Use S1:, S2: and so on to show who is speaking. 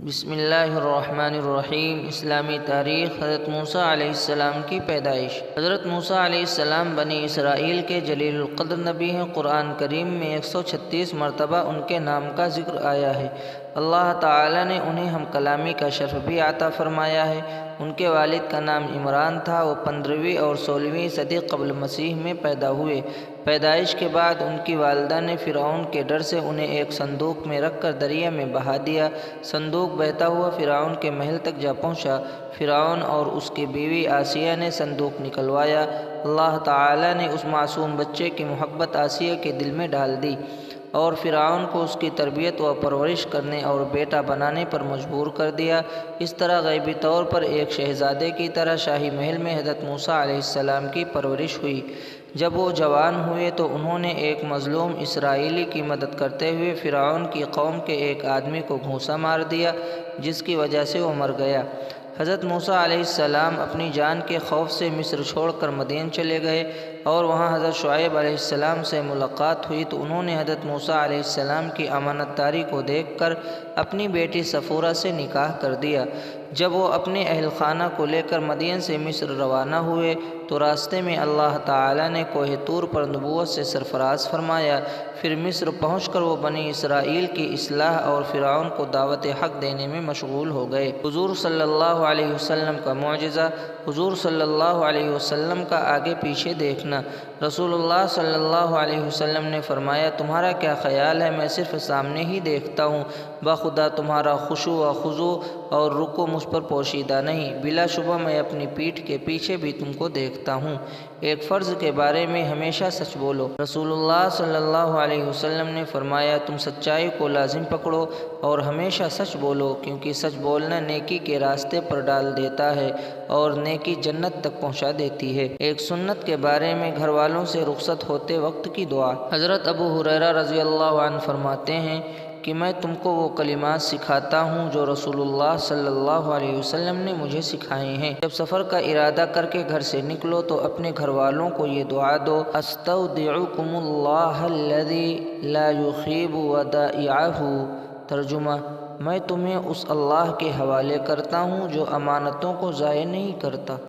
S1: بسم اللہ الرحمن الرحیم۔ اسلامی تاریخ۔ حضرت موسیٰ علیہ السلام کی پیدائش۔ حضرت موسیٰ علیہ السلام بنی اسرائیل کے جلیل القدر نبی ہیں۔ قرآن کریم میں 136 مرتبہ ان کے نام کا ذکر آیا ہے۔ اللہ تعالی نے انہیں ہم کلامی کا شرف بھی عطا فرمایا ہے۔ ان کے والد کا نام عمران تھا۔ وہ 15ویں اور 16ویں صدی قبل مسیح میں پیدا ہوئے۔ پیدائش کے بعد ان کی والدہ نے فرعون کے ڈر سے انہیں ایک صندوق میں رکھ کر دریا میں بہا دیا۔ صندوق بہتا ہوا فرعون کے محل تک جا پہنچا۔ فرعون اور اس کی بیوی آسیہ نے صندوق نکلوایا۔ اللہ تعالی نے اس معصوم بچے کی محبت آسیہ کے دل میں ڈال دی اور فرعون کو اس کی تربیت و پرورش کرنے اور بیٹا بنانے پر مجبور کر دیا۔ اس طرح غیبی طور پر ایک شہزادے کی طرح شاہی محل میں حضرت موسیٰ علیہ السلام کی پرورش ہوئی۔ جب وہ جوان ہوئے تو انہوں نے ایک مظلوم اسرائیلی کی مدد کرتے ہوئے فرعون کی قوم کے ایک آدمی کو گھونسا مار دیا، جس کی وجہ سے وہ مر گیا۔ حضرت موسیٰ علیہ السلام اپنی جان کے خوف سے مصر چھوڑ کر مدین چلے گئے اور وہاں حضرت شعیب علیہ السلام سے ملاقات ہوئی تو انہوں نے حضرت موسیٰ علیہ السلام کی امانت داری کو دیکھ کر اپنی بیٹی صفورہ سے نکاح کر دیا۔ جب وہ اپنے اہل خانہ کو لے کر مدین سے مصر روانہ ہوئے تو راستے میں اللہ تعالی نے کوہ طور پر نبوت سے سرفراز فرمایا۔ پھر مصر پہنچ کر وہ بنی اسرائیل کی اصلاح اور فرعون کو دعوت حق دینے میں مشغول ہو گئے۔ حضور صلی اللہ علیہ وسلم کا معجزہ۔ حضور صلی اللہ علیہ وسلم کا آگے پیچھے دیکھنا۔ رسول اللہ صلی اللہ علیہ وسلم نے فرمایا، تمہارا کیا خیال ہے؟ میں صرف سامنے ہی دیکھتا ہوں، بخدا تمہارا خشوع و خضوع اور رکوع مجھ پر پوشیدہ نہیں۔ بلا شبہ میں اپنی پیٹھ کے پیچھے بھی تم کو دیکھتا ہوں۔ ایک فرض کے بارے میں ہمیشہ سچ بولو۔ رسول اللہ صلی اللہ علیہ وسلم نے فرمایا، تم سچائی کو لازم پکڑو اور ہمیشہ سچ بولو، کیونکہ سچ بولنا نیکی کے راستے پر ڈال دیتا ہے اور نیکی جنت تک پہنچا دیتی ہے۔ ایک سنت کے بارے میں گھر والوں سے رخصت ہوتے وقت کی دعا۔ حضرت ابو ہریرہ رضی اللہ عنہ فرماتے ہیں کہ میں تم کو وہ کلمات سکھاتا ہوں جو رسول اللہ صلی اللہ علیہ وسلم نے مجھے سکھائے ہیں۔ جب سفر کا ارادہ کر کے گھر سے نکلو تو اپنے گھر والوں کو یہ دعا دو، استودعکم اللہ الذی لا یخیب ودائعہ۔ ترجمہ، میں تمہیں اس اللہ کے حوالے کرتا ہوں جو امانتوں کو ضائع نہیں کرتا۔